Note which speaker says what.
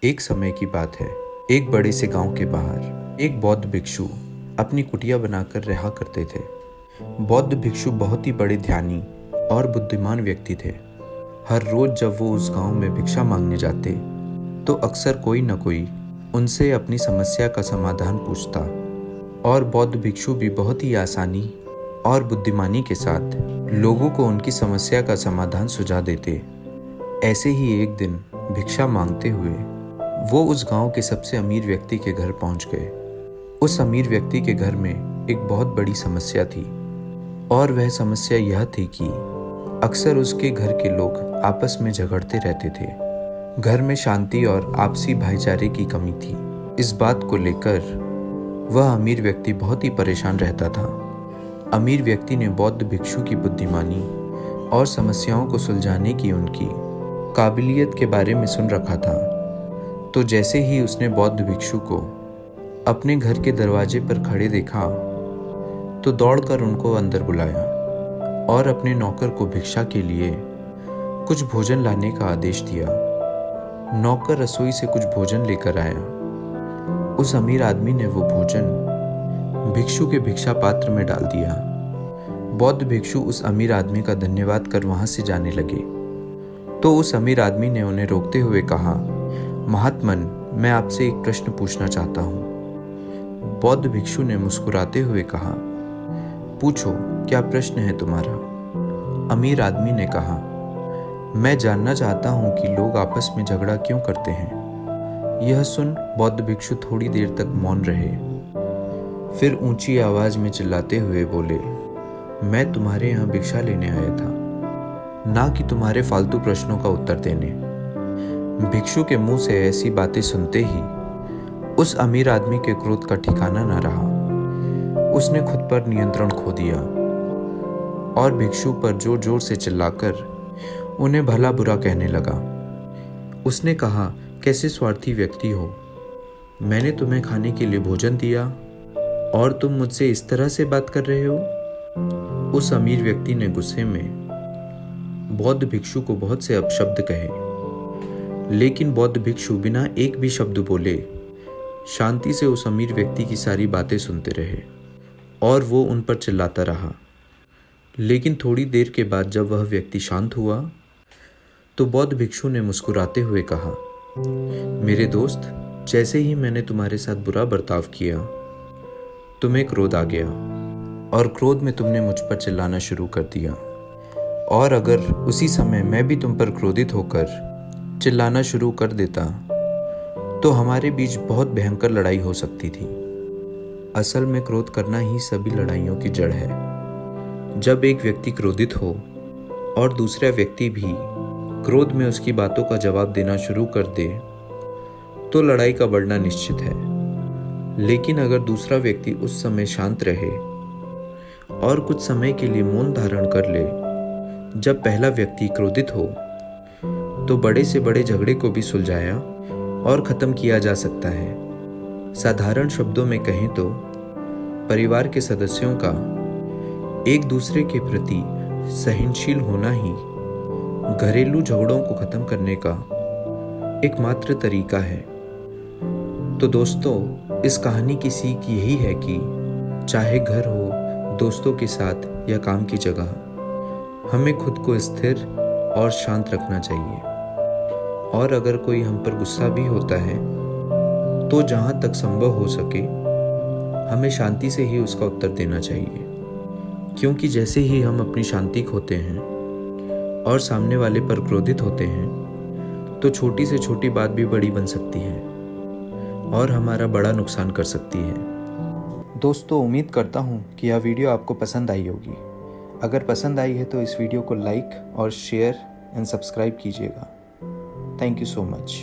Speaker 1: एक समय की बात है। एक बड़े से गांव के बाहर एक बौद्ध भिक्षु अपनी कुटिया बनाकर रहा करते थे। बौद्ध भिक्षु बहुत ही बड़े ध्यानी और बुद्धिमान व्यक्ति थे। हर रोज जब वो उस गांव में भिक्षा मांगने जाते तो अक्सर कोई न कोई उनसे अपनी समस्या का समाधान पूछता और बौद्ध भिक्षु भी बहुत ही आसानी और बुद्धिमानी के साथ लोगों को उनकी समस्या का समाधान सुझा देते। ऐसे ही एक दिन भिक्षा मांगते हुए वो उस गांव के सबसे अमीर व्यक्ति के घर पहुंच गए। उस अमीर व्यक्ति के घर में एक बहुत बड़ी समस्या थी और वह समस्या यह थी कि अक्सर उसके घर के लोग आपस में झगड़ते रहते थे। घर में शांति और आपसी भाईचारे की कमी थी। इस बात को लेकर वह अमीर व्यक्ति बहुत ही परेशान रहता था। अमीर व्यक्ति ने बौद्ध भिक्षु की बुद्धिमानी और समस्याओं को सुलझाने की उनकी काबिलियत के बारे में सुन रखा था। तो जैसे ही उसने बौद्ध भिक्षु को अपने घर के दरवाजे पर खड़े देखा तो दौड़कर उनको अंदर बुलाया और अपने नौकर को भिक्षा के लिए कुछ भोजन लाने का आदेश दिया। नौकर रसोई से कुछ भोजन लेकर आया। उस अमीर आदमी ने वो भोजन भिक्षु के भिक्षा पात्र में डाल दिया। बौद्ध भिक्षु उस अमीर आदमी का धन्यवाद कर वहां से जाने लगे तो उस अमीर आदमी ने उन्हें रोकते हुए कहा, महात्मन, मैं आपसे एक प्रश्न पूछना चाहता हूँ। बौद्ध भिक्षु ने मुस्कुराते हुए कहा, पूछो, क्या प्रश्न है तुम्हारा? अमीर आदमी ने कहा, मैं जानना चाहता हूँ कि लोग आपस में झगड़ा क्यों करते हैं। यह सुन बौद्ध भिक्षु थोड़ी देर तक मौन रहे, फिर ऊंची आवाज में चिल्लाते हुए बोले, मैं तुम्हारे यहाँ भिक्षा लेने आया था, ना कि तुम्हारे फालतू प्रश्नों का उत्तर देने। भिक्षु के मुंह से ऐसी बातें सुनते ही उस अमीर आदमी के क्रोध का ठिकाना न रहा। उसने खुद पर नियंत्रण खो दिया और भिक्षु पर जोर जोर से चिल्लाकर उन्हें भला बुरा कहने लगा। उसने कहा, कैसे स्वार्थी व्यक्ति हो, मैंने तुम्हें खाने के लिए भोजन दिया और तुम मुझसे इस तरह से बात कर रहे हो। उस अमीर व्यक्ति ने गुस्से में बौद्ध भिक्षु को बहुत से अपशब्द कहे, लेकिन बौद्ध भिक्षु बिना एक भी शब्द बोले शांति से उस अमीर व्यक्ति की सारी बातें सुनते रहे और वो उन पर चिल्लाता रहा। लेकिन थोड़ी देर के बाद जब वह व्यक्ति शांत हुआ तो बौद्ध भिक्षु ने मुस्कुराते हुए कहा, मेरे दोस्त, जैसे ही मैंने तुम्हारे साथ बुरा बर्ताव किया तुम्हें क्रोध आ गया और क्रोध में तुमने मुझ पर चिल्लाना शुरू कर दिया, और अगर उसी समय मैं भी तुम पर क्रोधित होकर चिल्लाना शुरू कर देता तो हमारे बीच बहुत भयंकर लड़ाई हो सकती थी। असल में क्रोध करना ही सभी लड़ाइयों की जड़ है। जब एक व्यक्ति क्रोधित हो और दूसरा व्यक्ति भी क्रोध में उसकी बातों का जवाब देना शुरू कर दे तो लड़ाई का बढ़ना निश्चित है। लेकिन अगर दूसरा व्यक्ति उस समय शांत रहे और कुछ समय के लिए मौन धारण कर ले जब पहला व्यक्ति क्रोधित हो तो बड़े से बड़े झगड़े को भी सुलझाया और ख़त्म किया जा सकता है। साधारण शब्दों में कहें तो परिवार के सदस्यों का एक दूसरे के प्रति सहनशील होना ही घरेलू झगड़ों को ख़त्म करने का एकमात्र तरीका है। तो दोस्तों, इस कहानी की सीख यही है कि चाहे घर हो, दोस्तों के साथ या काम की जगह, हमें खुद को स्थिर और शांत रखना चाहिए। और अगर कोई हम पर गुस्सा भी होता है तो जहाँ तक संभव हो सके हमें शांति से ही उसका उत्तर देना चाहिए, क्योंकि जैसे ही हम अपनी शांति खोते हैं और सामने वाले पर क्रोधित होते हैं तो छोटी से छोटी बात भी बड़ी बन सकती है और हमारा बड़ा नुकसान कर सकती है। दोस्तों, उम्मीद करता हूँ कि यह वीडियो आपको पसंद आई होगी। अगर पसंद आई है तो इस वीडियो को लाइक और शेयर एंड सब्सक्राइब कीजिएगा। Thank you so much.